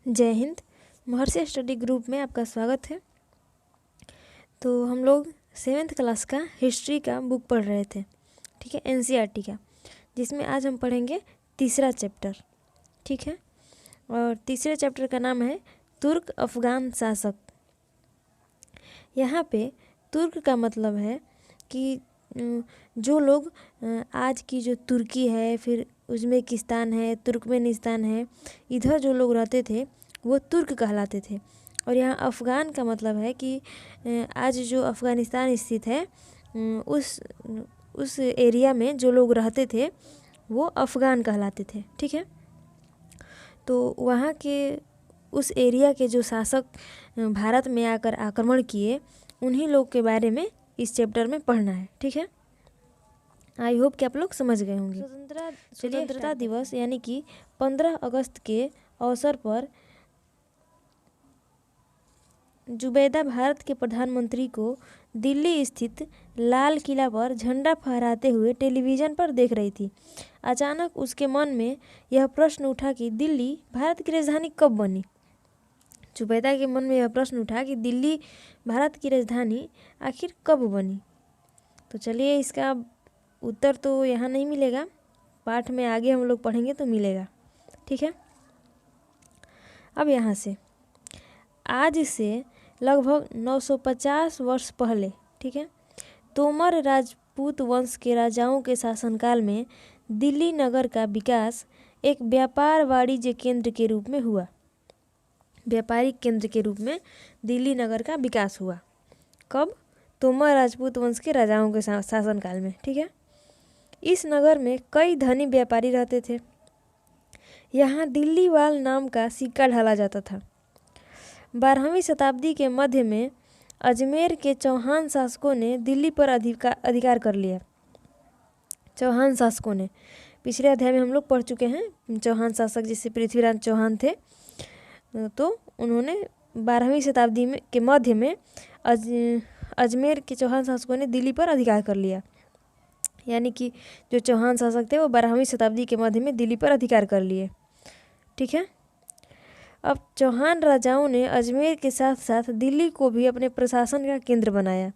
जय हिंद। महर्षि study group में आपका स्वागत है। तो हम लोग 7th क्लास का हिस्ट्री का बुक पढ़ रहे थे, ठीक है, एनसीईआरटी का, जिसमें आज हम पढ़ेंगे तीसरा चैप्टर, ठीक है। और तीसरे चैप्टर का नाम है तुर्क अफ़गान शासक। यहाँ पे तुर्क का मतलब है कि जो लोग आज की जो तुर्की है, फिर उज़्बेकिस्तान है, तुर्कमेनिस्तान है, इधर जो लोग रहते थे वो तुर्क कहलाते थे। और यहाँ अफ़गान का मतलब है कि आज जो अफ़गानिस्तान स्थित है उस एरिया में जो लोग रहते थे वो अफ़गान कहलाते थे, ठीक है। तो वहाँ के उस एरिया के जो शासक भारत में आकर आक्रमण किए, उन्हीं लोग के बारे में इस चैप्टर में पढ़ना है, ठीक है। आई होप कि आप लोग समझ गए होंगे। स्वतंत्रता दिवस यानी कि 15 अगस्त के अवसर पर जुबैदा भारत के प्रधानमंत्री को दिल्ली स्थित लाल किला पर झंडा फहराते हुए टेलीविज़न पर देख रही थी। अचानक उसके मन में यह प्रश्न उठा कि दिल्ली भारत की राजधानी कब बनी। जुबैदा के मन में यह प्रश्न उठा कि दिल्ली भारत की राजधानी आखिर कब बनी। तो चलिए, इसका उत्तर तो यहाँ नहीं मिलेगा, पाठ में आगे हम लोग पढ़ेंगे तो मिलेगा, ठीक है। अब यहाँ से आज से लगभग 950 वर्ष पहले, ठीक है, तोमर राजपूत वंश के राजाओं के शासनकाल में दिल्ली नगर का विकास एक व्यापार वाणिज्य केंद्र के रूप में हुआ। व्यापारिक केंद्र के रूप में दिल्ली नगर का विकास हुआ। कब? तोमर राजपूत वंश के राजाओं के शासनकाल में, ठीक है। इस नगर में कई धनी व्यापारी रहते थे। यहाँ दिल्लीवाल नाम का सिक्का ढाला जाता था। 12वीं शताब्दी के मध्य में अजमेर के चौहान शासकों ने दिल्ली पर अधिकार कर लिया। चौहान शासकों ने, पिछले अध्याय में हम लोग पढ़ चुके हैं चौहान शासक, जैसे पृथ्वीराज चौहान थे, तो उन्होंने 12वीं शताब्दी के मध्य में अजमेर के चौहान शासकों ने दिल्ली पर अधिकार कर लिया। यानी कि जो चौहान शासक थे वो 12वीं शताब्दी के मध्य में दिल्ली पर अधिकार कर लिए, ठीक है। अब चौहान राजाओं ने अजमेर के साथ साथ दिल्ली को भी अपने प्रशासन का केंद्र बनाया।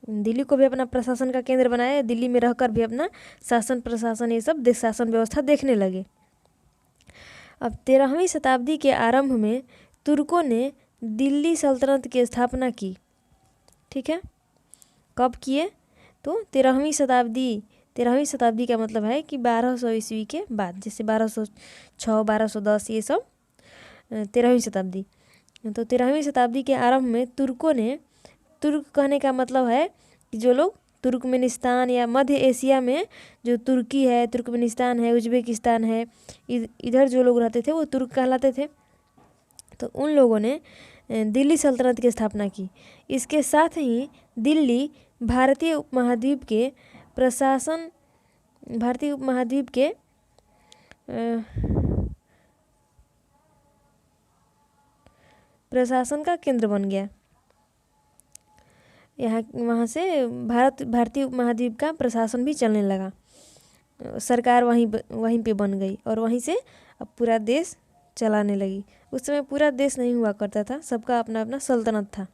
दिल्ली को भी अपना प्रशासन का केंद्र बनाया। दिल्ली में रहकर भी अपना शासन प्रशासन ये सब शासन व्यवस्था देखने लगे। अब 13वीं शताब्दी के आरंभ में तुर्कों ने दिल्ली सल्तनत की स्थापना की, ठीक है। कब किए? तो 13वीं शताब्दी का मतलब है कि 1200 ईस्वी के बाद, जैसे 1206, 1210, ये सब 13वीं शताब्दी। तो 13वीं शताब्दी के आरंभ में तुर्कों ने, तुर्क कहने का मतलब है कि जो लोग तुर्कमेनिस्तान या मध्य एशिया में जो तुर्की है, तुर्कमेनिस्तान है, उज़्बेकिस्तान है, इधर जो लोग रहते थे वो तुर्क कहलाते थे। तो उन लोगों ने दिल्ली सल्तनत की स्थापना की। इसके साथ ही दिल्ली भारतीय उपमहाद्वीप के प्रशासन का केंद्र बन गया। वहाँ से भारतीय उपमहाद्वीप का प्रशासन भी चलने लगा। सरकार वहीं पे बन गई और वहीं से अब पूरा देश चलाने लगी। उस समय पूरा देश नहीं हुआ करता था, सबका अपना अपना सल्तनत था।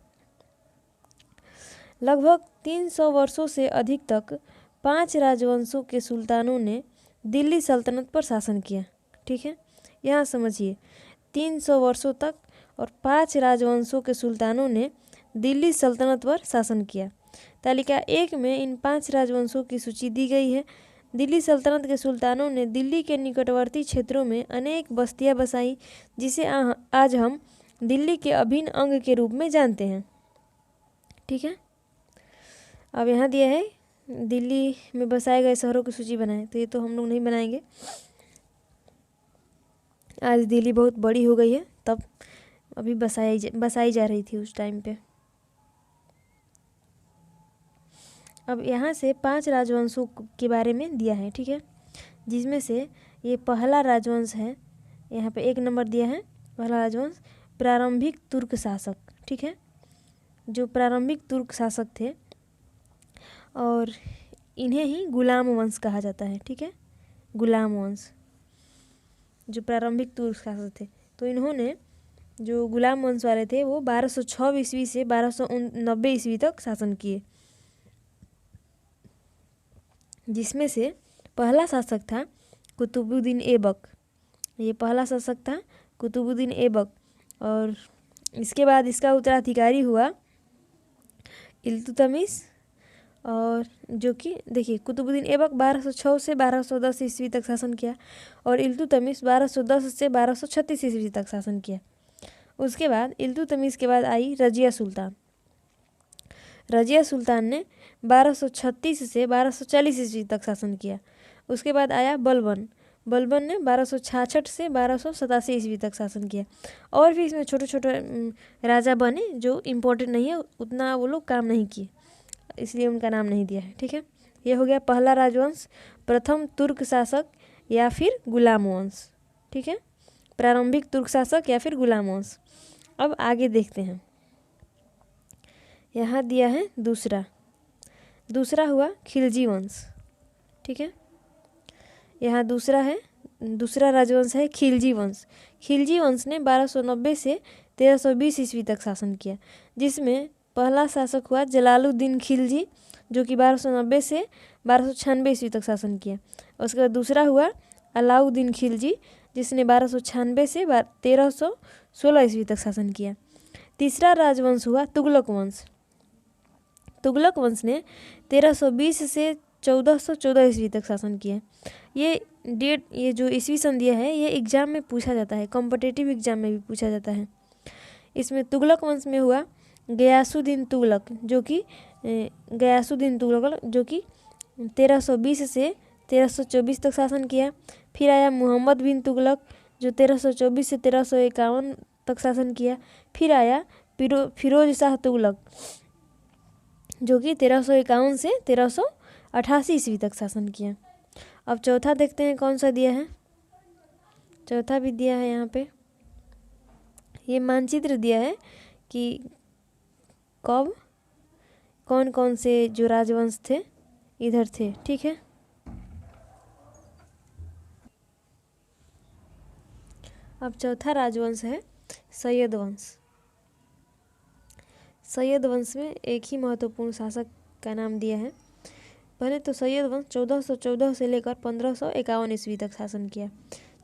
लगभग 300 वर्षों से अधिक तक 5 राजवंशों के सुल्तानों ने दिल्ली सल्तनत पर शासन किया, ठीक है। यहाँ समझिए, 300 वर्षों तक और 5 राजवंशों के सुल्तानों ने दिल्ली सल्तनत पर शासन किया। तालिका 1 में इन 5 राजवंशों की सूची दी गई है। दिल्ली सल्तनत के सुल्तानों ने दिल्ली के निकटवर्ती क्षेत्रों में अनेक बस्तियां बसाई, जिसे आज हम दिल्ली के अभिन्न अंग के रूप में जानते हैं, ठीक है। अब यहाँ दिया है दिल्ली में बसाए गए शहरों की सूची बनाएं, तो ये तो हम लोग नहीं बनाएंगे। आज दिल्ली बहुत बड़ी हो गई है, तब अभी बसाई जा रही थी उस टाइम पे। अब यहाँ से 5 राजवंशों के बारे में दिया है, ठीक है, जिसमें से ये पहला राजवंश है, यहाँ पे 1 नंबर दिया है। पहला राजवंश प्रारंभिक तुर्क शासक, ठीक है, जो प्रारंभिक तुर्क शासक थे, और इन्हें ही गुलाम वंश कहा जाता है, ठीक है। गुलाम वंश जो प्रारंभिक तुर्क शासक थे। तो इन्होंने जो गुलाम वंश वाले थे वो 1206 ईस्वी से 1290 ईस्वी तक शासन किए, जिसमें से पहला शासक था कुतुबुद्दीन ऐबक। ये पहला शासक था कुतुबुद्दीन ऐबक। और इसके बाद इसका उत्तराधिकारी हुआ इल्तुतमिश, और जो कि देखिए कुतुबुद्दीन ऐबक 1206 से 1210 ईस्वी तक शासन किया और इल्तुतमिश 1210 से 1236 ईस्वी तक शासन किया। उसके बाद इल्तुतमिश के बाद आई रजिया सुल्तान। रजिया सुल्तान ने 1236 से 1240 ईस्वी तक शासन किया। उसके बाद आया बलबन। बलबन ने 1266 से 1287 ईस्वी तक शासन किया। और भी इसमें छोटे छोटे राजा बने जो इम्पोर्टेंट नहीं है, उतना वो लोग काम नहीं किए, इसलिए उनका नाम नहीं दिया है। ठीक है, ये हो गया पहला राजवंश, प्रथम तुर्क शासक या फिर गुलाम वंश। ठीक है, प्रारंभिक तुर्क शासक या फिर गुलाम वंश। अब आगे देखते हैं, यहाँ दिया है दूसरा हुआ खिलजी वंश। ठीक है, यहाँ दूसरा राजवंश है खिलजी वंश। खिलजी वंश ने 1290 से 1320 ईस्वी तक शासन किया, जिसमें पहला शासक हुआ जलालुद्दीन खिलजी, जो कि 1290 से 1296 ईस्वी तक शासन किया। उसके बाद दूसरा हुआ अलाउद्दीन खिलजी, जिसने 1296 से 1316 ईस्वी तक शासन किया। तीसरा राजवंश हुआ तुगलक वंश। तुगलक वंश ने 1320 से 1414 ईस्वी तक शासन किया। ये जो ईस्वी सन दिया है ये एग्जाम में पूछा जाता है, कॉम्पिटिटिव एग्जाम में भी पूछा जाता है। इसमें तुगलक वंश में हुआ गयासुद्दीन तुगलक, जो कि 1320 से 1324 तक शासन किया। फिर आया मोहम्मद बिन तुगलक, जो 1324 से 1351 तक शासन किया। फिर आया फिरोज शाह तुगलक, जो कि 1351 से 1388 ईस्वी तक शासन किया। अब चौथा देखते हैं कौन सा दिया है। चौथा भी दिया है यहाँ पे, ये मानचित्र दिया है कि कब कौन कौन से जो राजवंश थे इधर थे। ठीक है, अब चौथा राजवंश है सैयद वंश। सैयद वंश में एक ही महत्वपूर्ण शासक का नाम दिया है। पहले तो सैयद वंश 1414 से लेकर 1551 ईस्वी तक शासन किया,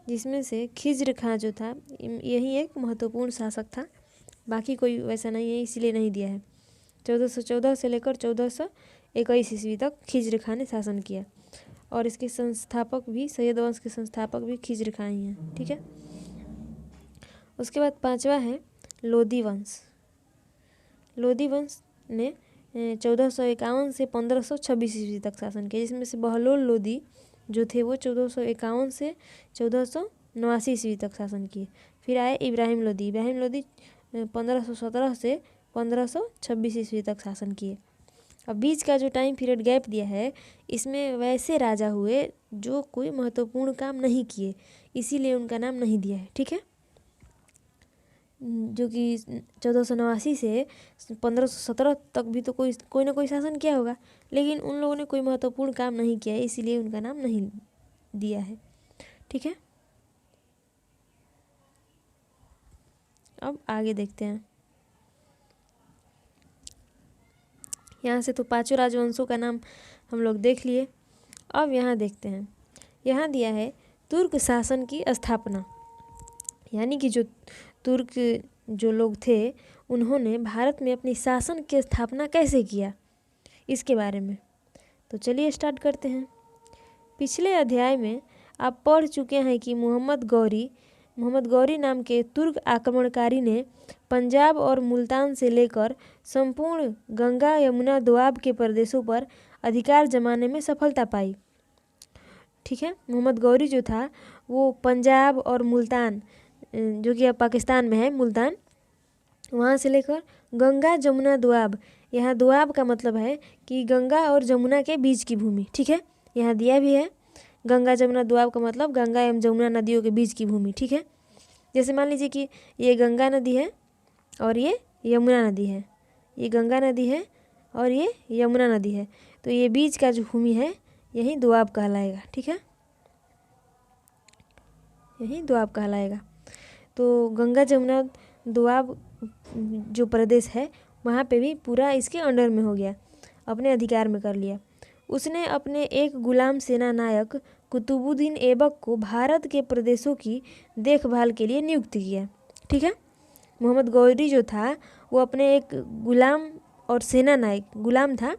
जिसमें से खिज्र खां जो था यही एक महत्वपूर्ण शासक था, बाकी कोई वैसा नहीं है, इसीलिए नहीं दिया है। 1414 से लेकर 1421 ईस्वी तक खिज्र खां ने शासन किया, और इसके संस्थापक भी, सैयद वंश के संस्थापक भी खिज्र खां ही हैं। ठीक है, उसके बाद पांचवा है लोदी वंश। लोदी वंश ने 1451 से 1526 ईस्वी तक शासन किया, जिसमें से बहलोल लोदी जो थे वो 1451 से 1489 ईस्वी तक शासन किए। फिर आए इब्राहिम लोदी। 1517 से 1526 ईस्वी तक शासन किए। अब बीच का जो टाइम पीरियड गैप दिया है, इसमें वैसे राजा हुए जो कोई महत्वपूर्ण काम नहीं किए, इसीलिए उनका नाम नहीं दिया है। ठीक है, जो कि 1489 से 1517 तक भी तो कोई ना कोई शासन किया होगा, लेकिन उन लोगों ने कोई महत्वपूर्ण काम नहीं किया है, इसीलिए उनका नाम नहीं दिया है। ठीक है, अब आगे देखते हैं। यहाँ से तो पांचों राजवंशों का नाम हम लोग देख लिए। अब यहाँ देखते हैं, यहाँ दिया है तुर्क शासन की स्थापना, यानी कि जो तुर्क जो लोग थे उन्होंने भारत में अपनी शासन की स्थापना कैसे किया, इसके बारे में। तो चलिए स्टार्ट करते हैं। पिछले अध्याय में आप पढ़ चुके हैं कि मोहम्मद गौरी नाम के तुर्क आक्रमणकारी ने पंजाब और मुल्तान से लेकर संपूर्ण गंगा यमुना दोआब के प्रदेशों पर अधिकार जमाने में सफलता पाई। ठीक है, मोहम्मद गौरी जो था वो पंजाब और मुल्तान, जो कि अब पाकिस्तान में है मुल्तान, वहाँ से लेकर गंगा जमुना दोआब, यहाँ दोआब का मतलब है कि गंगा और जमुना के बीच की भूमि। ठीक है, यहाँ दिया भी है गंगा जमुना दोआब का मतलब गंगा एवं जमुना नदियों के बीच की भूमि। ठीक है, जैसे मान लीजिए कि ये गंगा नदी है और ये यमुना नदी है, ये गंगा नदी है और ये यमुना नदी है, तो ये बीच का जो भूमि है यही दोआब कहलाएगा। ठीक है, यही दोआब कहलाएगा। तो गंगा जमुना दोआब जो प्रदेश है वहाँ पे भी पूरा इसके अंडर में हो गया, अपने अधिकार में कर लिया। उसने अपने एक गुलाम सेना नायक कुतुबुद्दीन ऐबक को भारत के प्रदेशों की देखभाल के लिए नियुक्त किया। ठीक है, मोहम्मद गौरी जो था वो अपने एक गुलाम और सेना नायक, गुलाम था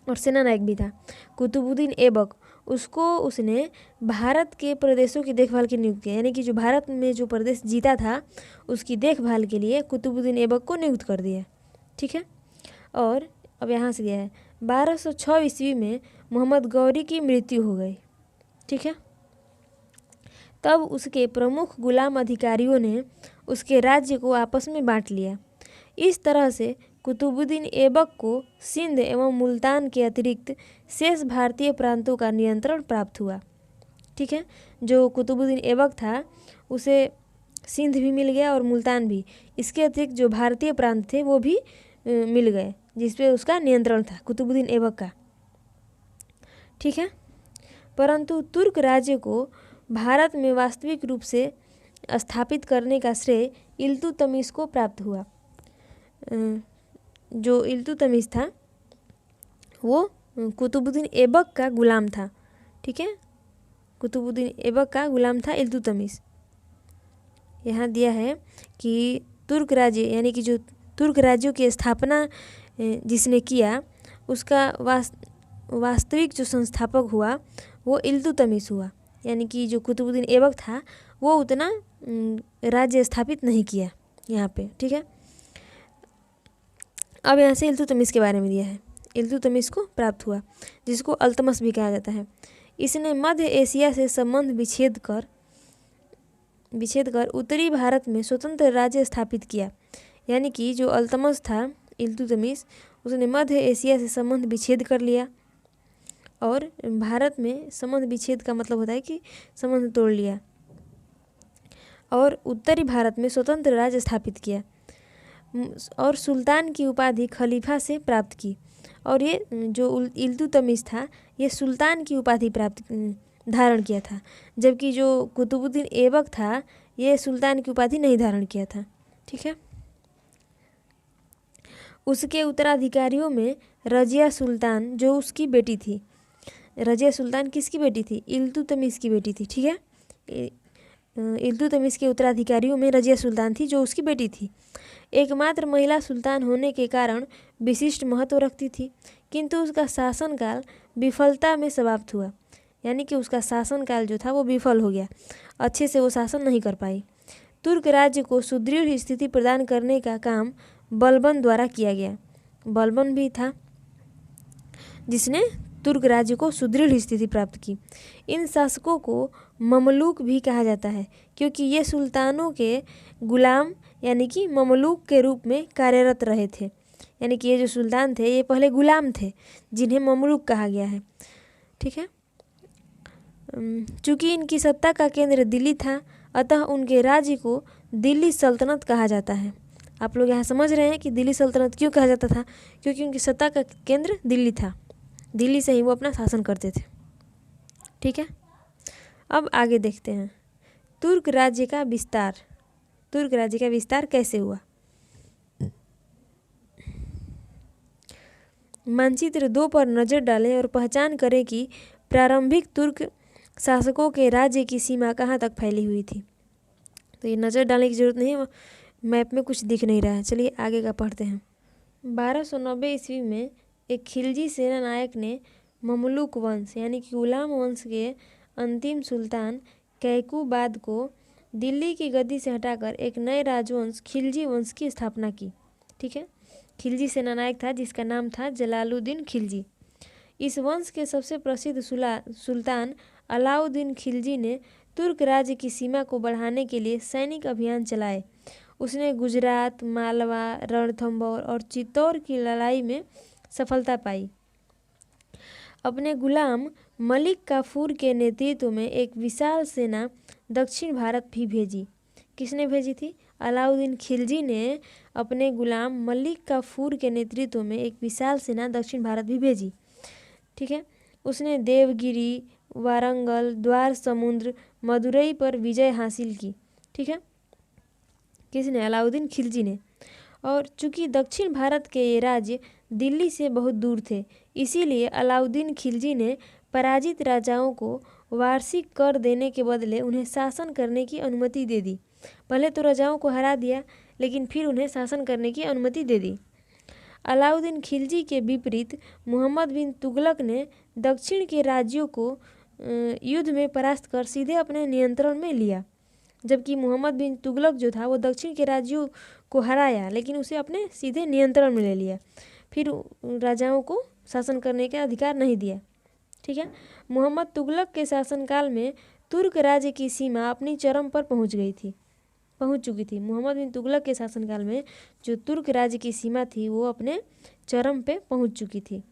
और सेना नायक भी था, कुतुबुद्दीन ऐबक, उसको उसने भारत के प्रदेशों की देखभाल की नियुक्त किया। यानी कि जो भारत में जो प्रदेश जीता था उसकी देखभाल के लिए कुतुबुद्दीन ऐबक को नियुक्त कर दिया। ठीक है, और अब यहाँ से दिया है 1206 ईस्वी में मोहम्मद गौरी की मृत्यु हो गई। ठीक है, तब उसके प्रमुख गुलाम अधिकारियों ने उसके राज्य को आपस में बांट लिया। इस तरह से कुतुबुद्दीन ऐबक को सिंध एवं मुल्तान के अतिरिक्त शेष भारतीय प्रांतों का नियंत्रण प्राप्त हुआ। ठीक है, जो कुतुबुद्दीन ऐबक था उसे सिंध भी मिल गया और मुल्तान भी, इसके अतिरिक्त जो भारतीय प्रांत थे वो भी मिल गए जिस पे उसका नियंत्रण था कुतुबुद्दीन ऐबक का। ठीक है, परंतु तुर्क राज्य को भारत में वास्तविक रूप से स्थापित करने का श्रेय इल्तुतमिश को प्राप्त हुआ। जो इल्तुतमिश था वो कुतुबुद्दीन ऐबक का गुलाम था। ठीक है, कुतुबुद्दीन ऐबक का गुलाम था इल्तुतमिश। यहाँ दिया है कि तुर्क राज्य यानी कि जो तुर्क राज्यों की स्थापना जिसने किया उसका वास्तविक जो संस्थापक हुआ वो इल्तुतमिश हुआ। यानी कि जो कुतुबुद्दीन ऐबक था वो उतना राज्य स्थापित नहीं किया यहाँ पे। ठीक है, अब यहाँ से इल्तुतमिश के बारे में दिया है। इल्तुतमिश को प्राप्त हुआ जिसको अल्तमश भी कहा जाता है। इसने मध्य एशिया से संबंध विच्छेद कर उत्तरी भारत में स्वतंत्र राज्य स्थापित किया। यानी कि जो अल्तमश था इल्तुतमिश उसने मध्य एशिया से संबंध विच्छेद कर लिया और भारत में संबंध विच्छेद का मतलब होता है कि संबंध तोड़ लिया और उत्तरी भारत में स्वतंत्र राज्य स्थापित किया और सुल्तान की उपाधि खलीफा से प्राप्त की। और ये जो इल्तुतमिश था ये सुल्तान की उपाधि धारण किया था, जबकि जो कुतुबुद्दीन ऐबक था ये सुल्तान की उपाधि नहीं धारण किया था। ठीक है, उसके उत्तराधिकारियों में रजिया सुल्तान जो उसकी बेटी थी। रजिया सुल्तान किसकी बेटी थी? इल्तुतमिश की बेटी थी। ठीक है, इल्तुतमिश के उत्तराधिकारियों में रजिया सुल्तान थी जो उसकी बेटी थी। एकमात्र महिला सुल्तान होने के कारण विशिष्ट महत्व रखती थी, किंतु उसका शासनकाल विफलता में समाप्त हुआ। यानी कि उसका शासनकाल जो था वो विफल हो गया, अच्छे से वो शासन नहीं कर पाई। तुर्क राज्य को सुदृढ़ स्थिति प्रदान करने का काम बलबन द्वारा किया गया। बलबन भी था जिसने तुर्क राज्य को सुदृढ़ स्थिति प्राप्त की। इन शासकों को ममलूक भी कहा जाता है क्योंकि ये सुल्तानों के गुलाम यानी कि ममलूक के रूप में कार्यरत रहे थे। यानी कि ये जो सुल्तान थे ये पहले गुलाम थे जिन्हें ममलूक कहा गया है। ठीक है, चूँकि इनकी सत्ता का केंद्र दिल्ली था अतः उनके राज्य को दिल्ली सल्तनत कहा जाता है। आप लोग यहाँ समझ रहे हैं कि दिल्ली सल्तनत क्यों कहा जाता था? क्योंकि उनकी सत्ता का केंद्र दिल्ली था, दिल्ली से ही वो अपना शासन करते थे। ठीक है, अब आगे देखते हैं तुर्क राज्य का विस्तार। तुर्क राज्य का विस्तार कैसे हुआ? मानचित्र 2 पर नज़र डालें और पहचान करें कि प्रारंभिक तुर्क शासकों के राज्य की सीमा कहाँ तक फैली हुई थी। तो ये नज़र डालने की ज़रूरत नहीं है, मैप में कुछ दिख नहीं रहा है। चलिए आगे का पढ़ते हैं। 1290 ईस्वी में एक खिलजी सेना नायक ने ममलूक वंश यानी कि गुलाम वंश के अंतिम सुल्तान कैकुबाद को दिल्ली की गद्दी से हटाकर एक नए राजवंश खिलजी वंश की स्थापना की। ठीक है, खिलजी सेना नायक था जिसका नाम था जलालुद्दीन खिलजी। इस वंश के सबसे प्रसिद्ध सुल्तान अलाउद्दीन खिलजी ने तुर्क राज्य की सीमा को बढ़ाने के लिए सैनिक अभियान चलाए। उसने गुजरात, मालवा, रणथंभौर और चित्तौड़ की लड़ाई में सफलता पाई। अपने गुलाम मलिक काफूर के नेतृत्व में एक विशाल सेना दक्षिण भारत भी भेजी। किसने भेजी थी? अलाउद्दीन खिलजी ने अपने गुलाम मलिक काफूर के नेतृत्व में एक विशाल सेना दक्षिण भारत भी भेजी। ठीक है, उसने देवगिरी, वारंगल, द्वार समुद्र, मदुरई पर विजय हासिल की। ठीक है, किसने? अलाउद्दीन खिलजी ने। और चूंकि दक्षिण भारत के ये राज्य दिल्ली से बहुत दूर थे, इसीलिए अलाउद्दीन खिलजी ने पराजित राजाओं को वार्षिक कर देने के बदले उन्हें शासन करने की अनुमति दे दी। पहले तो राजाओं को हरा दिया, लेकिन फिर उन्हें शासन करने की अनुमति दे दी। अलाउद्दीन खिलजी के विपरीत मोहम्मद बिन तुगलक ने दक्षिण के राज्यों को युद्ध में परास्त कर सीधे अपने नियंत्रण में लिया, जबकि मोहम्मद बिन तुगलक जो था वो दक्षिण के राज्यों को हराया, लेकिन उसे अपने सीधे नियंत्रण में ले लिया, फिर राजाओं को शासन करने का अधिकार नहीं दिया। ठीक है। मोहम्मद तुगलक के शासनकाल में तुर्क राज्य की सीमा अपनी चरम पर पहुंच चुकी थी। मोहम्मद बिन तुगलक के शासनकाल में जो तुर्क राज्य की सीमा थी वो अपने चरम पे पहुंच चुकी थी।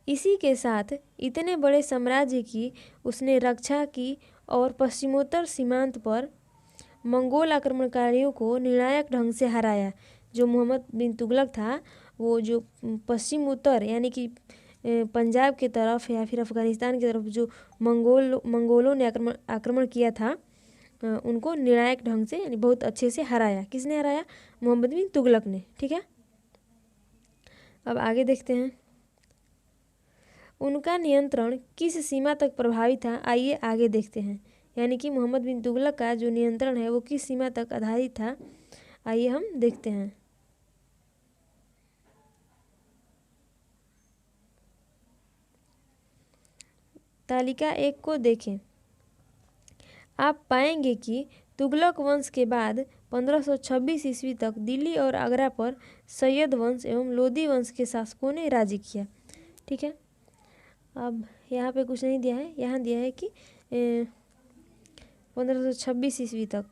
इसी के साथ इतने बड़े साम्राज्य की उसने रक्षा की और पश्चिमोत्तर सीमांत पर मंगोल आक्रमणकारियों को निर्णायक ढंग से हराया। जो मोहम्मद बिन तुगलक था वो जो पश्चिम उत्तर यानी कि पंजाब के तरफ या फिर अफ़गानिस्तान की तरफ जो मंगोलों ने आक्रमण किया था, उनको निर्णायक ढंग से यानी बहुत अच्छे से हराया। किसने हराया? मोहम्मद बिन तुगलक ने। ठीक है। अब आगे देखते हैं उनका नियंत्रण किस सीमा तक प्रभावी था। आइए आगे देखते हैं, यानी कि मोहम्मद बिन तुगलक का जो नियंत्रण है वो किस सीमा तक आधारित था। आइए हम देखते हैं। तालिका 1 को देखें। आप पाएंगे कि तुगलक वंश के बाद 1526 ईस्वी तक दिल्ली और आगरा पर सैयद वंश एवं लोदी वंश के शासकों ने राज्य किया। ठीक है। अब यहाँ पे कुछ नहीं दिया है, यहाँ दिया है कि 1526 ईस्वी तक,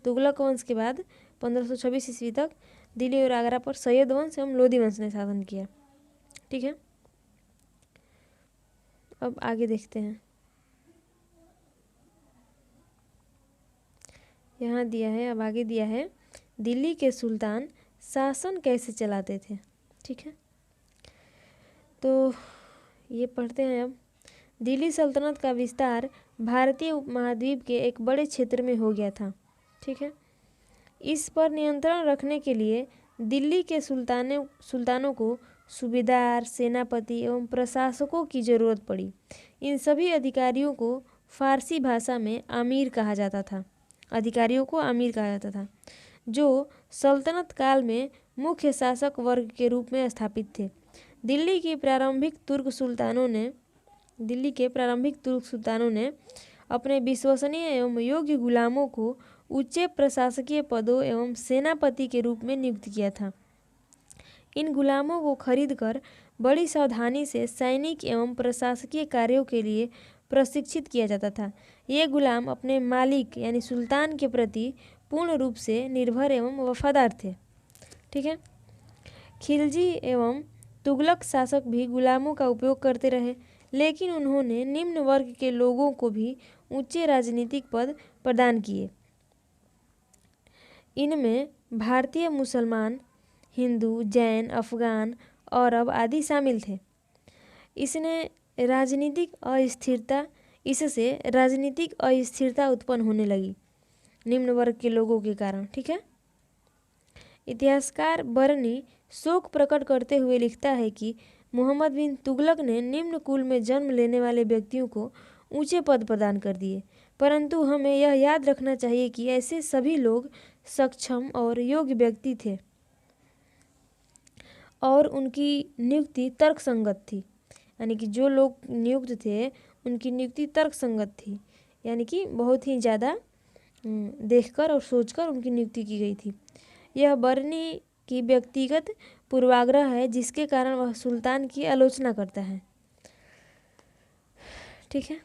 तुगलक वंश के बाद 1526 ईस्वी तक दिल्ली और आगरा पर सैयद वंश एवं लोदी वंश ने शासन किया। ठीक है। अब आगे देखते हैं। यहाँ दिया है, अब आगे दिया है दिल्ली के सुल्तान शासन कैसे चलाते थे। ठीक है। तो ये पढ़ते हैं अब। दिल्ली सल्तनत का विस्तार भारतीय उपमहाद्वीप के एक बड़े क्षेत्र में हो गया था। ठीक है। इस पर नियंत्रण रखने के लिए दिल्ली के सुल्तानों को सूबेदार, सेनापति एवं प्रशासकों की ज़रूरत पड़ी। इन सभी अधिकारियों को फारसी भाषा में अमीर कहा जाता था। जो सल्तनत काल में मुख्य शासक वर्ग के रूप में स्थापित थे। दिल्ली के प्रारंभिक तुर्क सुल्तानों ने अपने विश्वसनीय एवं योग्य गुलामों को उच्च प्रशासकीय पदों एवं सेनापति के रूप में नियुक्त किया था। इन गुलामों को खरीदकर बड़ी सावधानी से सैनिक एवं प्रशासकीय कार्यों के लिए प्रशिक्षित किया जाता था। ये गुलाम अपने मालिक यानी सुल्तान के प्रति पूर्ण रूप से निर्भर एवं वफादार थे। ठीक है। खिलजी एवं तुगलक शासक भी गुलामों का उपयोग करते रहे, लेकिन उन्होंने निम्न वर्ग के लोगों को भी ऊंचे राजनीतिक पद प्रदान किए। इनमें भारतीय मुसलमान, हिंदू, जैन, अफगान, अरब आदि शामिल थे। इससे राजनीतिक अस्थिरता उत्पन्न होने लगी निम्न वर्ग के लोगों के कारण। ठीक है। इतिहासकार बरनी शोक प्रकट करते हुए लिखता है कि मोहम्मद बिन तुगलक ने निम्न कुल में जन्म लेने वाले व्यक्तियों को ऊंचे पद प्रदान कर दिए, परंतु हमें यह याद रखना चाहिए कि ऐसे सभी लोग सक्षम और योग्य व्यक्ति थे और उनकी नियुक्ति तर्कसंगत थी। यानी कि जो लोग नियुक्त थे उनकी नियुक्ति तर्कसंगत थी, यानी कि बहुत ही ज़्यादा देखकर और सोचकर उनकी नियुक्ति की गई थी। यह बरनी की व्यक्तिगत पूर्वाग्रह है, जिसके कारण वह सुल्तान की आलोचना करता है। ठीक है।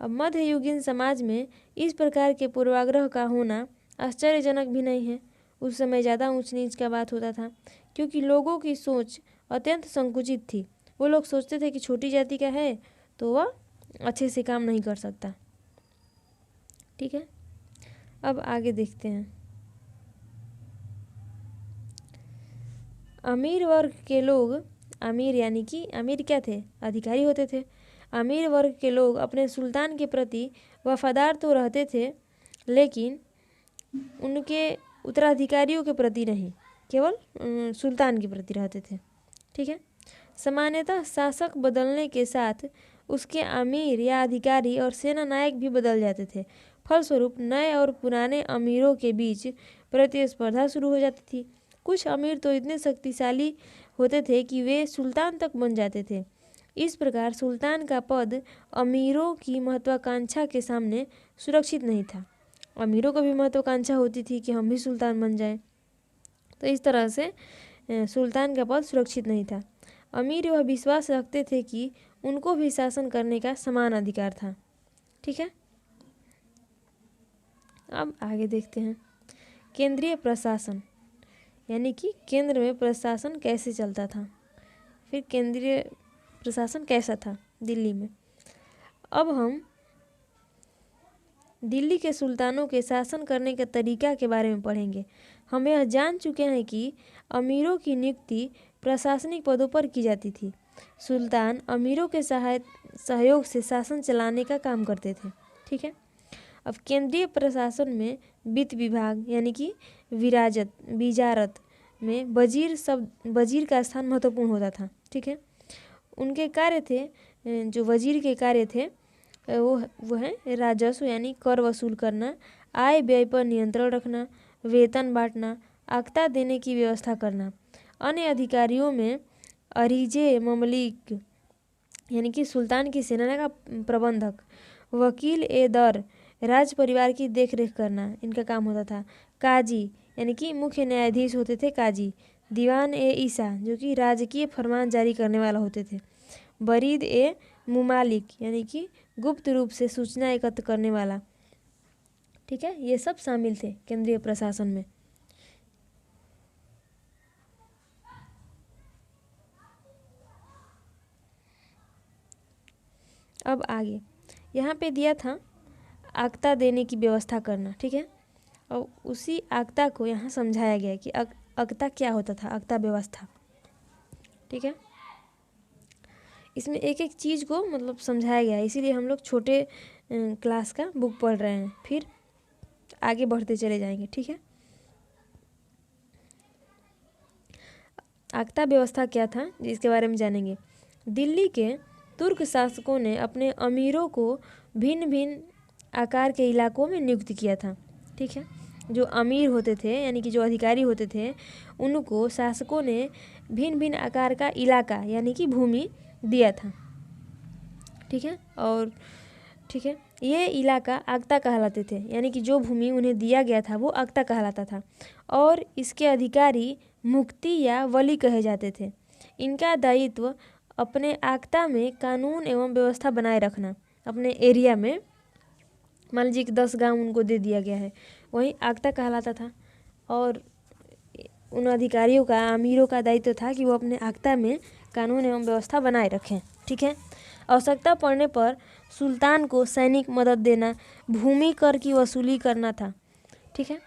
अब मध्ययुगीन समाज में इस प्रकार के पूर्वाग्रह का होना आश्चर्यजनक भी नहीं है। उस समय ज़्यादा ऊंच नीच का बात होता था, क्योंकि लोगों की सोच अत्यंत संकुचित थी। वो लोग सोचते थे कि छोटी जाति का है तो वह अच्छे से काम नहीं कर सकता। ठीक है। अब आगे देखते हैं। अमीर वर्ग के लोग, अमीर यानी कि अमीर क्या थे? अधिकारी होते थे। अमीर वर्ग के लोग अपने सुल्तान के प्रति वफादार तो रहते थे, लेकिन उत्तराधिकारियों के प्रति नहीं, केवल सुल्तान के प्रति रहते थे। ठीक है। सामान्यतः शासक बदलने के साथ उसके अमीर या अधिकारी और सेना नायक भी बदल जाते थे। फलस्वरूप नए और पुराने अमीरों के बीच प्रतिस्पर्धा शुरू हो जाती थी। कुछ अमीर तो इतने शक्तिशाली होते थे कि वे सुल्तान तक बन जाते थे। इस प्रकार सुल्तान का पद अमीरों की महत्वाकांक्षा के सामने सुरक्षित नहीं था। अमीरों को भी महत्वाकांक्षा होती थी कि हम भी सुल्तान बन जाएं, तो इस तरह से सुल्तान का पद सुरक्षित नहीं था। अमीर यह विश्वास रखते थे कि उनको भी शासन करने का समान अधिकार था। ठीक है। अब आगे देखते हैं केंद्रीय प्रशासन, यानी कि केंद्र में प्रशासन कैसे चलता था। फिर केंद्रीय प्रशासन कैसा था दिल्ली में। अब हम दिल्ली के सुल्तानों के शासन करने के तरीका के बारे में पढ़ेंगे। हम यह जान चुके हैं कि अमीरों की नियुक्ति प्रशासनिक पदों पर की जाती थी। सुल्तान अमीरों के सहयोग से शासन चलाने का काम करते थे। ठीक है। अब केंद्रीय प्रशासन में वित्त विभाग यानी कि विजारत में वजीर का स्थान महत्वपूर्ण होता था। ठीक है। उनके कार्य थे, जो वजीर के कार्य थे वो है राजस्व यानी कर वसूल करना, आय व्यय पर नियंत्रण रखना, वेतन बांटना, आक्ता देने की व्यवस्था करना। अन्य अधिकारियों में अरीजे ममलिक यानी कि सुल्तान की सेना का प्रबंधक, वकील ए दर राज परिवार की देखरेख करना इनका काम होता था। काजी यानी कि मुख्य न्यायाधीश होते थे काजी। दीवान ए ईसा जो कि राजकीय फरमान जारी करने वाला होते थे। बरीद ए मुमालिक यानी कि गुप्त रूप से सूचना एकत्र करने वाला। ठीक है। ये सब शामिल थे केंद्रीय प्रशासन में। अब आगे यहाँ पे दिया था आक्ता देने की व्यवस्था करना। ठीक है। और उसी आक्ता को यहाँ समझाया गया कि आक्ता क्या होता था, आक्ता व्यवस्था। ठीक है। इसमें एक एक चीज़ को मतलब समझाया गया है, इसीलिए हम लोग छोटे क्लास का बुक पढ़ रहे हैं, फिर आगे बढ़ते चले जाएंगे। ठीक है। आक्ता व्यवस्था क्या था जिसके बारे में जानेंगे। दिल्ली के तुर्क शासकों ने अपने अमीरों को भिन्न भिन्न आकार के इलाकों में नियुक्त किया था। ठीक है। जो अमीर होते थे यानी कि जो अधिकारी होते थे उनको शासकों ने भिन्न भिन्न आकार का इलाका यानी कि भूमि दिया था। ठीक है। और ठीक है, ये इलाका आक्ता कहलाते थे, यानी कि जो भूमि उन्हें दिया गया था वो आक्ता कहलाता था। और इसके अधिकारी मुक्ति या वली कहे जाते थे। इनका दायित्व अपने आक्ता में कानून एवं व्यवस्था बनाए रखना। अपने एरिया में मान लीजिए कि 10 गांव उनको दे दिया गया है, वही आक्ता कहलाता था। और उन अधिकारियों का, अमीरों का दायित्व था कि वो अपने आक्ता में कानून एवं व्यवस्था बनाए रखें। ठीक है। आवश्यकता पड़ने पर सुल्तान को सैनिक मदद देना, भूमि कर की वसूली करना था। ठीक है।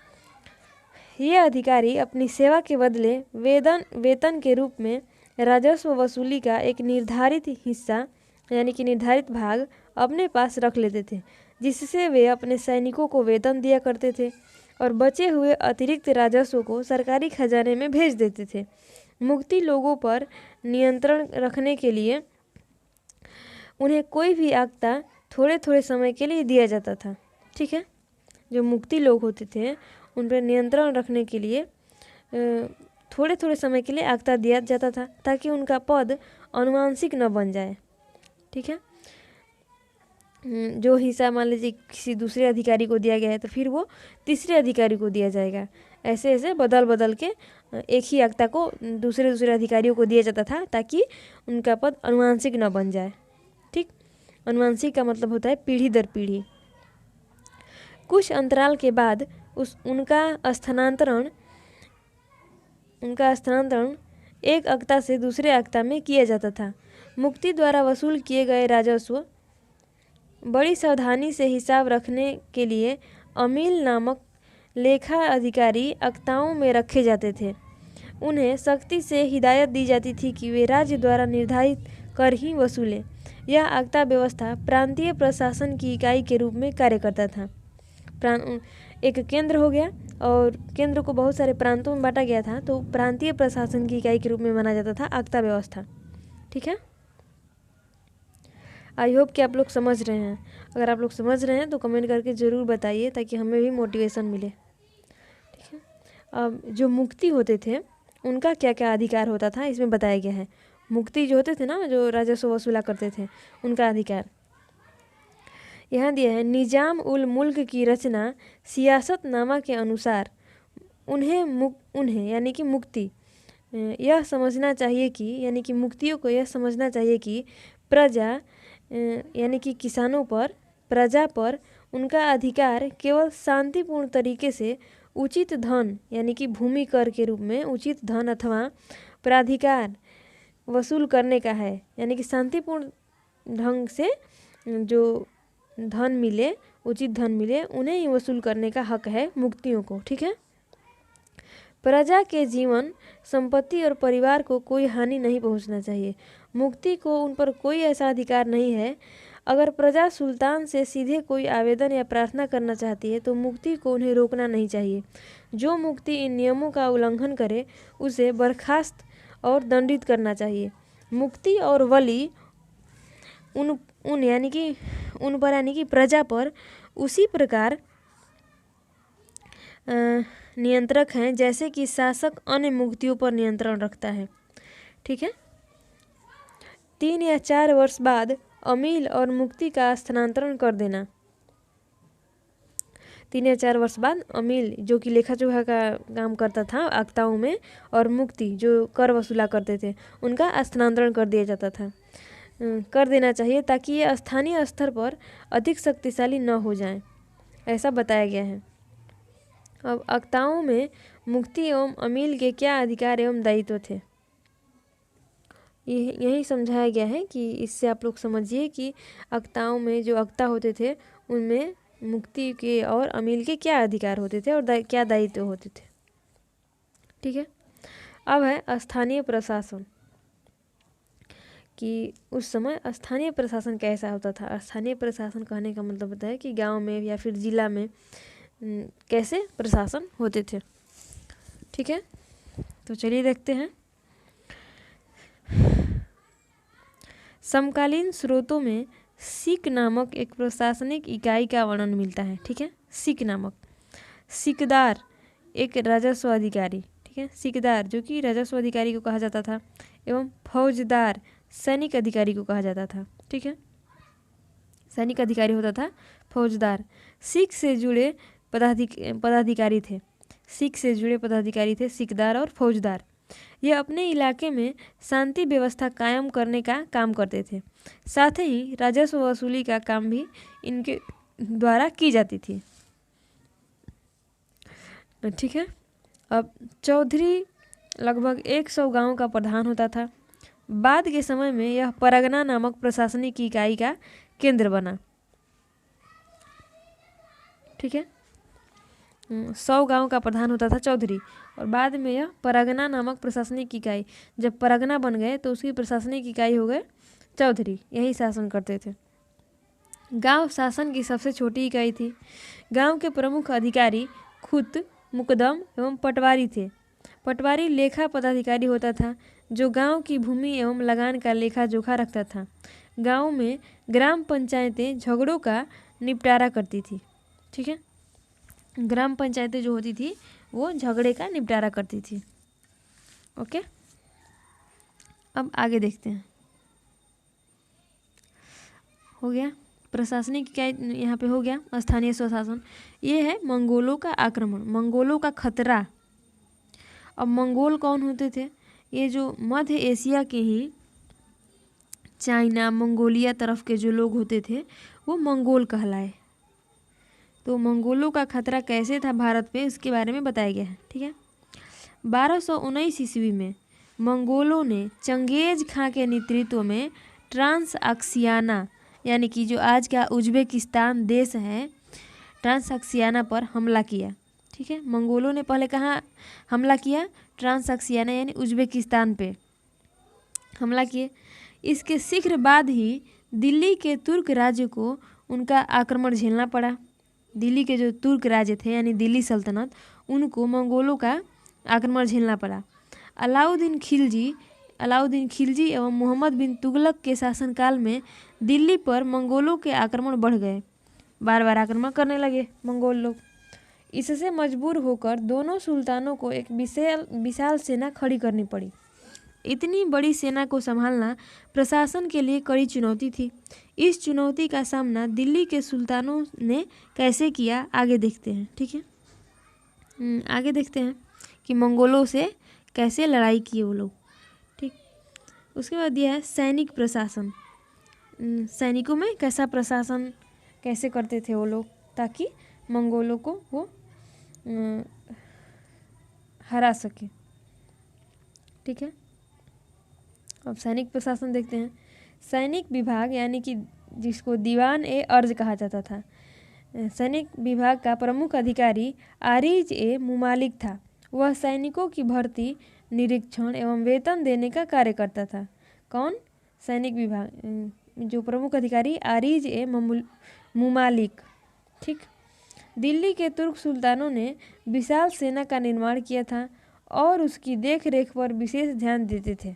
ये अधिकारी अपनी सेवा के बदले वेतन के रूप में राजस्व वसूली का एक निर्धारित हिस्सा यानी कि निर्धारित भाग अपने पास रख लेते थे, जिससे वे अपने सैनिकों को वेतन दिया करते थे और बचे हुए अतिरिक्त राजस्व को सरकारी खजाने में भेज देते थे। मुक्ति लोगों पर नियंत्रण रखने के लिए उन्हें कोई भी आक्ता थोड़े थोड़े समय के लिए दिया जाता था। ठीक है। जो मुक्ति लोग होते थे उन पर नियंत्रण रखने के लिए थोड़े थोड़े समय के लिए आक्ता दिया जाता था, ताकि उनका पद अनुवांशिक न बन जाए। ठीक है। जो हिस्सा मान लीजिए किसी दूसरे अधिकारी को दिया गया है तो फिर वो तीसरे अधिकारी को दिया जाएगा। ऐसे ऐसे बदल बदल के एक ही आक्ता को दूसरे अधिकारियों को दिया जाता था, ताकि उनका पद अनुवांशिक न बन जाए। ठीक। अनुवांशिक का मतलब होता है पीढ़ी दर पीढ़ी। कुछ अंतराल के बाद उनका स्थानांतरण एक आक्ता से दूसरे आक्ता में किया जाता था। मुक्ति द्वारा वसूल किए गए राजस्व बड़ी सावधानी से हिसाब रखने के लिए अमील नामक लेखा अधिकारी आक्ताओं में रखे जाते थे। उन्हें सख्ती से हिदायत दी जाती थी कि वे राज्य द्वारा निर्धारित कर ही वसूलें। यह आक्ता व्यवस्था प्रांतीय प्रशासन की इकाई के रूप में कार्य करता था। एक केंद्र हो गया और केंद्र को बहुत सारे प्रांतों में बांटा गया था, तो प्रांतीय प्रशासन की इकाई के रूप में माना जाता था आक्ता व्यवस्था। ठीक है, आई होप कि आप लोग समझ रहे हैं। अगर आप लोग समझ रहे हैं तो कमेंट करके ज़रूर बताइए ताकि हमें भी मोटिवेशन मिले। ठीक है, अब जो मुक्ति होते थे उनका क्या क्या अधिकार होता था इसमें बताया गया है। मुक्ति जो होते थे ना, जो राजस्व वसूला करते थे, उनका अधिकार यहाँ दिया है। निजाम उल मुल्क की रचना सियासतनामा के अनुसार उन्हें यानी कि मुक्ति यह समझना चाहिए कि यानी कि मुक्तियों को यह समझना चाहिए कि प्रजा यानी कि किसानों पर, प्रजा पर उनका अधिकार केवल शांतिपूर्ण तरीके से उचित धन यानी कि भूमि कर के रूप में उचित धन अथवा प्राधिकार वसूल करने का है। यानी कि शांतिपूर्ण ढंग से जो धन मिले, उचित धन मिले, उन्हें ही वसूल करने का हक है मुक्तियों को। ठीक है, प्रजा के जीवन, संपत्ति और परिवार को कोई हानि नहीं पहुंचना चाहिए। मुक्ति को उन पर कोई ऐसा अधिकार नहीं है। अगर प्रजा सुल्तान से सीधे कोई आवेदन या प्रार्थना करना चाहती है तो मुक्ति को उन्हें रोकना नहीं चाहिए। जो मुक्ति इन नियमों का उल्लंघन करे उसे बर्खास्त और दंडित करना चाहिए। मुक्ति और वली उन पर यानी कि प्रजा पर उसी प्रकार नियंत्रक हैं जैसे कि शासक अन्य मुक्तियों पर नियंत्रण रखता है। ठीक है, 3 या 4 वर्ष बाद अमील और मुक्ति का स्थानांतरण कर देना। 3 या 4 वर्ष बाद अमील जो कि लेखा जोखा का काम करता था आक्ताओं में, और मुक्ति जो कर वसूला करते थे, उनका स्थानांतरण कर दिया जाता था, कर देना चाहिए ताकि ये स्थानीय स्तर पर अधिक शक्तिशाली न हो जाएं, ऐसा बताया गया है। अब आक्ताओं में मुक्ति एवं अमील के क्या अधिकार एवं दायित्व थे, यही समझाया गया है कि इससे आप लोग समझिए कि आक्ताओं में जो आक्ता होते थे उनमें मुक्ति के और अमील के क्या अधिकार होते थे और क्या दायित्व होते थे। ठीक है, अब है स्थानीय प्रशासन कि उस समय स्थानीय प्रशासन कैसा होता था। स्थानीय प्रशासन कहने का मतलब होता है कि गांव में या फिर जिला में कैसे प्रशासन होते थे। ठीक है, तो चलिए देखते हैं। समकालीन स्रोतों में सिक नामक एक प्रशासनिक इकाई का वर्णन मिलता है। ठीक है, सिक नामक, सिकदार एक राजस्व अधिकारी। ठीक है, सिकदार जो कि राजस्व अधिकारी को कहा जाता था, एवं फौजदार सैनिक अधिकारी को कहा जाता था। ठीक है, सैनिक अधिकारी होता था फौजदार। सिख से जुड़े पदाधिकारी थे, सिख से जुड़े पदाधिकारी थे सिकदार और फौजदार। ये अपने इलाके में शांति व्यवस्था कायम करने का काम करते थे। साथ ही राजस्व वसूली का काम भी इनके द्वारा की जाती थी। ठीक है, अब चौधरी लगभग 100 गांव का प्रधान होता था। बाद के समय में यह परगना नामक प्रशासनिक इकाई का केंद्र बना। ठीक है, 100 गांव का प्रधान होता था चौधरी, और बाद में यह परगना नामक प्रशासनिक इकाई, जब परगना बन गए तो उसकी प्रशासनिक इकाई हो गए चौधरी, यही शासन करते थे। गांव शासन की सबसे छोटी इकाई थी। गांव के प्रमुख अधिकारी खुद, मुकदम एवं पटवारी थे। पटवारी लेखा पदाधिकारी होता था जो गांव की भूमि एवं लगान का लेखा जोखा रखता था। गांव में ग्राम पंचायतें झगड़ों का निपटारा करती थी। ठीक है, ग्राम पंचायतें जो होती थी वो झगड़े का निपटारा करती थी। ओके, अब आगे देखते हैं। हो गया प्रशासनिक इकाई, यहाँ पे हो गया स्थानीय स्वशासन। ये है मंगोलों का आक्रमण, मंगोलों का खतरा। अब मंगोल कौन होते थे? ये जो मध्य एशिया के ही चाइना, मंगोलिया तरफ के जो लोग होते थे वो मंगोल कहलाए। तो मंगोलों का खतरा कैसे था भारत पे, इसके बारे में बताया गया है। ठीक है, 1219 ईस्वी में मंगोलों ने चंगेज खां के नेतृत्व में ट्रांसअक्सियाना यानी कि जो आज का उज्बेकिस्तान देश है, ट्रांसअक्सियाना पर हमला किया। ठीक है, मंगोलों ने पहले कहाँ हमला किया? ट्रांसअक्सियाना यानी उज्बेकिस्तान पे हमला किए। इसके शीघ्र बाद ही दिल्ली के तुर्क राज्य को उनका आक्रमण झेलना पड़ा। दिल्ली के जो तुर्क राज्य थे यानी दिल्ली सल्तनत, उनको मंगोलों का आक्रमण झेलना पड़ा। अलाउद्दीन खिलजी एवं मोहम्मद बिन तुगलक के शासनकाल में दिल्ली पर मंगोलों के आक्रमण बढ़ गए। बार बार आक्रमण करने लगे मंगोल लोग। इससे मजबूर होकर दोनों सुल्तानों को एक विशाल सेना खड़ी करनी पड़ी। इतनी बड़ी सेना को संभालना प्रशासन के लिए कड़ी चुनौती थी। इस चुनौती का सामना दिल्ली के सुल्तानों ने कैसे किया, आगे देखते हैं। ठीक है, आगे देखते हैं कि मंगोलों से कैसे लड़ाई किए वो लोग। ठीक, उसके बाद यह है सैनिक प्रशासन। सैनिकों में कैसा प्रशासन कैसे करते थे वो लोग ताकि मंगोलों को वो हरा सके। ठीक है, अब सैनिक प्रशासन देखते हैं। सैनिक विभाग यानी कि जिसको दीवान ए अर्ज कहा जाता था, सैनिक विभाग का प्रमुख अधिकारी आरिज ए मुमालिक था। वह सैनिकों की भर्ती, निरीक्षण एवं वेतन देने का कार्य करता था। कौन? सैनिक विभाग जो प्रमुख अधिकारी आरिज ए मुमालिक। ठीक, दिल्ली के तुर्क सुल्तानों ने विशाल सेना का निर्माण किया था और उसकी देख रेख पर विशेष ध्यान देते थे।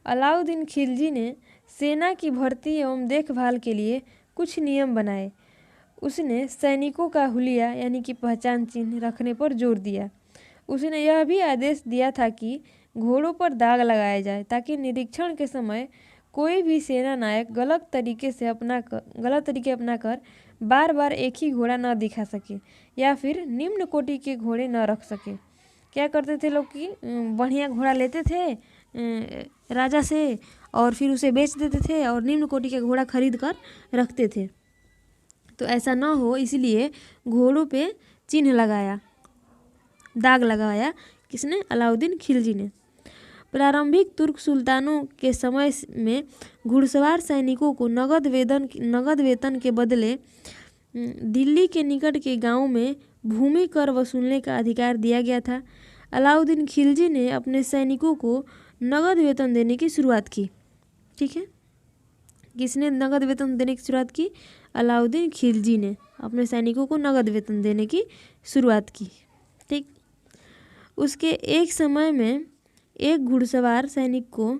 अलाउद्दीन खिलजी ने सेना की भर्ती एवं देखभाल के लिए कुछ नियम बनाए। उसने सैनिकों का हुलिया यानी कि पहचान चिन्ह रखने पर जोर दिया। उसने यह भी आदेश दिया था कि घोड़ों पर दाग लगाया जाए ताकि निरीक्षण के समय कोई भी सेना नायक गलत तरीके अपनाकर बार बार एक ही घोड़ा न दिखा सके या फिर निम्न कोटि के घोड़े न रख सके। क्या करते थे लोग कि बढ़िया घोड़ा लेते थे राजा से और फिर उसे बेच देते थे और निम्न कोटि का घोड़ा खरीद कर रखते थे। तो ऐसा ना हो इसलिए घोड़ों पे चिन्ह लगाया, दाग लगाया। किसने? अलाउद्दीन खिलजी ने। प्रारंभिक तुर्क सुल्तानों के समय में घुड़सवार सैनिकों को नगद वेतन के बदले दिल्ली के निकट के गांव में भूमि कर वसूलने का अधिकार दिया गया था। अलाउद्दीन खिलजी ने अपने सैनिकों को नगद वेतन देने की शुरुआत की। ठीक है, किसने नगद वेतन देने की शुरुआत की? अलाउद्दीन खिलजी ने अपने सैनिकों को नगद वेतन देने की शुरुआत की। ठीक, उसके एक समय में एक घुड़सवार सैनिक को,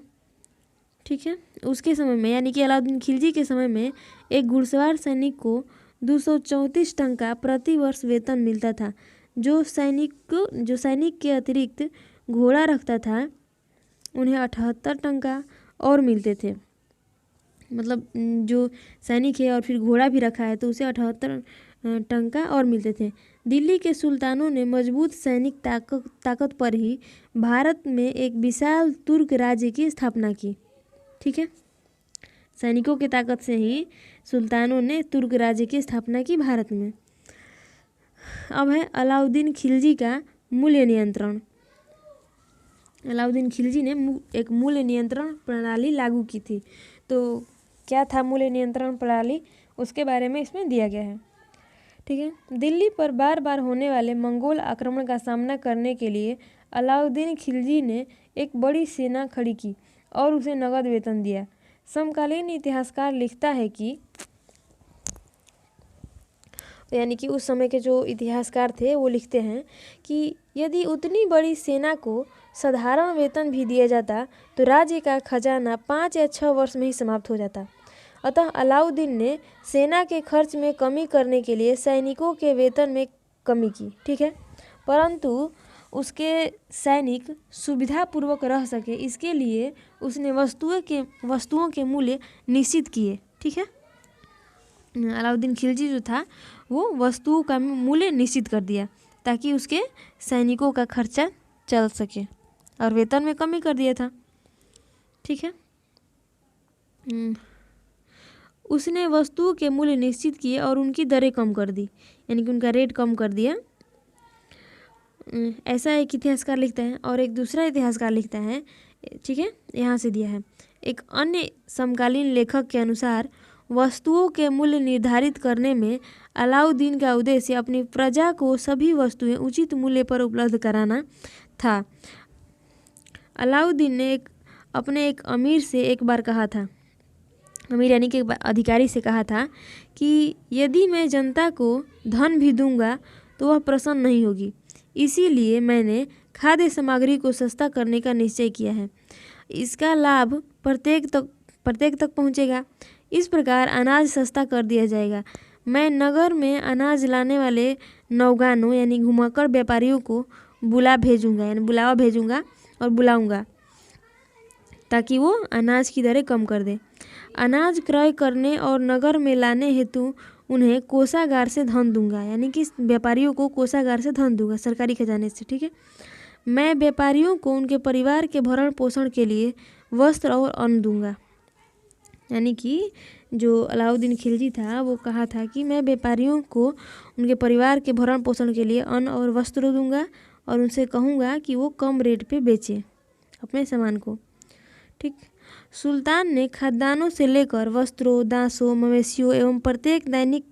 ठीक है, उसके समय में यानी कि अलाउद्दीन खिलजी के समय में एक घुड़सवार सैनिक को 234 टंका प्रति वर्ष वेतन मिलता था। जो सैनिक के अतिरिक्त घोड़ा रखता था उन्हें 78 टंका और मिलते थे। मतलब जो सैनिक है और फिर घोड़ा भी रखा है तो उसे 78 टंका और मिलते थे। दिल्ली के सुल्तानों ने मजबूत सैनिक ताकत पर ही भारत में एक विशाल तुर्क राज्य की स्थापना की। ठीक है, सैनिकों की ताकत से ही सुल्तानों ने तुर्क राज्य की स्थापना की भारत में। अब है अलाउद्दीन खिलजी का मूल्य नियंत्रण। अलाउद्दीन खिलजी ने एक मूल्य नियंत्रण प्रणाली लागू की थी। तो क्या था मूल्य नियंत्रण प्रणाली, उसके बारे में इसमें दिया गया है। ठीक है, दिल्ली पर बार बार होने वाले मंगोल आक्रमण का सामना करने के लिए अलाउद्दीन खिलजी ने एक बड़ी सेना खड़ी की और उसे नगद वेतन दिया। समकालीन इतिहासकार लिखता है कि यानी कि उस समय के जो इतिहासकार थे वो लिखते हैं कि यदि उतनी बड़ी सेना को साधारण वेतन भी दिया जाता तो राज्य का खजाना 5 या 6 वर्ष में ही समाप्त हो जाता। अतः अलाउद्दीन ने सेना के खर्च में कमी करने के लिए सैनिकों के वेतन में कमी की। ठीक है, परंतु उसके सैनिक सुविधापूर्वक रह सके इसके लिए उसने वस्तुओं के मूल्य निश्चित किए। ठीक है, अलाउद्दीन खिलजी जो था वो वस्तुओं का मूल्य निश्चित कर दिया ताकि उसके सैनिकों का खर्चा चल सके और वेतन में कमी कर दिया था। ठीक है, उसने वस्तुओं के मूल्य निश्चित किए और उनकी दरें कम कर दी, यानी कि उनका रेट कम कर दिया। ऐसा एक इतिहासकार लिखता है और एक दूसरा इतिहासकार लिखता है। ठीक है, यहाँ से दिया है। एक अन्य समकालीन लेखक के अनुसार वस्तुओं के मूल्य निर्धारित करने में अलाउद्दीन का उद्देश्य अपनी प्रजा को सभी वस्तुएं उचित मूल्य पर उपलब्ध कराना था। अलाउद्दीन ने अपने एक अमीर से एक बार कहा था, अमीर यानी कि अधिकारी से कहा था कि यदि मैं जनता को धन भी दूंगा तो वह प्रसन्न नहीं होगी, इसीलिए मैंने खाद्य सामग्री को सस्ता करने का निश्चय किया है। इसका लाभ प्रत्येक तक पहुंचेगा। इस प्रकार अनाज सस्ता कर दिया जाएगा। मैं नगर में अनाज लाने वाले नौगानों यानी घुमक्कड़ व्यापारियों को बुलावा भेजूंगा और बुलाऊंगा ताकि वो अनाज की दरें कम कर दे। अनाज क्रय करने और नगर में लाने हेतु उन्हें कोषागार से धन दूंगा, यानी कि व्यापारियों को कोषागार से धन दूंगा, सरकारी खजाने से। ठीक है। मैं व्यापारियों को उनके परिवार के भरण पोषण के लिए वस्त्र और अन्न दूंगा। यानी कि जो अलाउद्दीन खिलजी था वो कहा था कि मैं व्यापारियों को उनके परिवार के भरण पोषण के लिए अन्न और वस्त्र दूंगा और उनसे कहूँगा कि वो कम रेट पे बेचें अपने सामान को। ठीक। सुल्तान ने खाद्यान्नों से लेकर वस्त्रों, दासों, मवेशियों एवं प्रत्येक दैनिक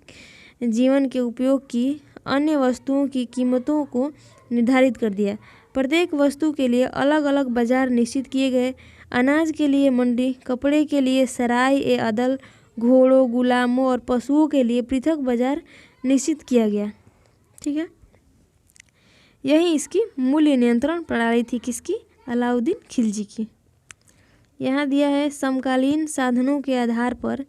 जीवन के उपयोग की अन्य वस्तुओं की कीमतों को निर्धारित कर दिया। प्रत्येक वस्तु के लिए अलग अलग बाजार निश्चित किए गए। अनाज के लिए मंडी, कपड़े के लिए सराय ए अदल, घोड़ों, गुलामों और पशुओं के लिए पृथक बाजार निश्चित किया गया। ठीक है। यही इसकी मूल्य नियंत्रण प्रणाली थी, किसकी? अलाउद्दीन खिलजी की। यहाँ दिया है समकालीन साधनों के आधार पर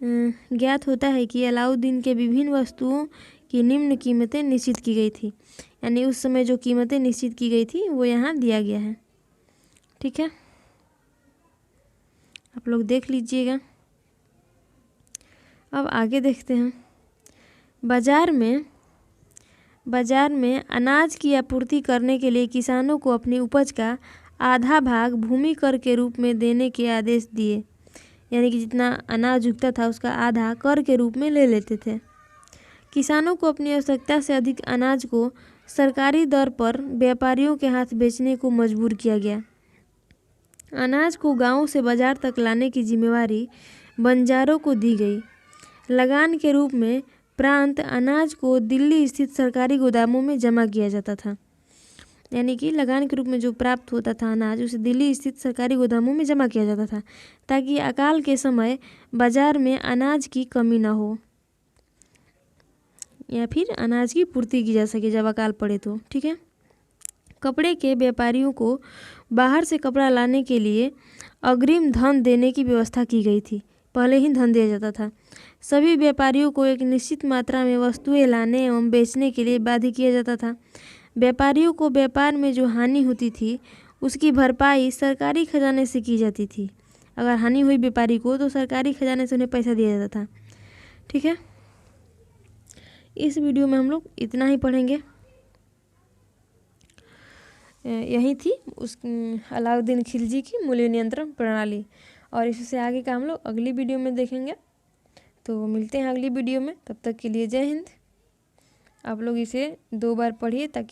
ज्ञात होता है कि अलाउद्दीन के विभिन्न वस्तुओं की निम्न कीमतें निश्चित की गई थी। यानी उस समय जो कीमतें निश्चित की गई थी वो यहाँ दिया गया है। ठीक है, आप लोग देख लीजिएगा। अब आगे देखते हैं। बाजार में अनाज की आपूर्ति करने के लिए किसानों को अपनी उपज का आधा भाग भूमि कर के रूप में देने के आदेश दिए। यानी कि जितना अनाज उगता था उसका आधा कर के रूप में ले लेते थे। किसानों को अपनी आवश्यकता से अधिक अनाज को सरकारी दर पर व्यापारियों के हाथ बेचने को मजबूर किया गया। अनाज को गांव से बाजार तक लाने की जिम्मेवारी बंजारों को दी गई। लगान के रूप में प्रांत अनाज को दिल्ली स्थित सरकारी गोदामों में जमा किया जाता था। यानी कि लगान के रूप में जो प्राप्त होता था अनाज उसे दिल्ली स्थित सरकारी गोदामों में जमा किया जाता था ताकि अकाल के समय बाजार में अनाज की कमी न हो या फिर अनाज की पूर्ति की जा सके जब अकाल पड़े तो। ठीक है। कपड़े के व्यापारियों को बाहर से कपड़ा लाने के लिए अग्रिम धन देने की व्यवस्था की गई थी। पहले ही धन दिया जाता था। सभी व्यापारियों को एक निश्चित मात्रा में वस्तुएं लाने एवं बेचने के लिए बाध्य किया जाता था। व्यापारियों को व्यापार में जो हानि होती थी उसकी भरपाई सरकारी खजाने से की जाती थी। अगर हानि हुई व्यापारी को तो सरकारी खजाने से उन्हें पैसा दिया जाता था। ठीक है। इस वीडियो में हम लोग इतना ही पढ़ेंगे। यही थी उस अलाउद्दीन खिलजी की मूल्य नियंत्रण प्रणाली, और इससे आगे का हम लोग अगली वीडियो में देखेंगे। तो मिलते हैं अगली वीडियो में, तब तक के लिए जय हिंद। आप लोग इसे 2 बार पढ़िए ताकि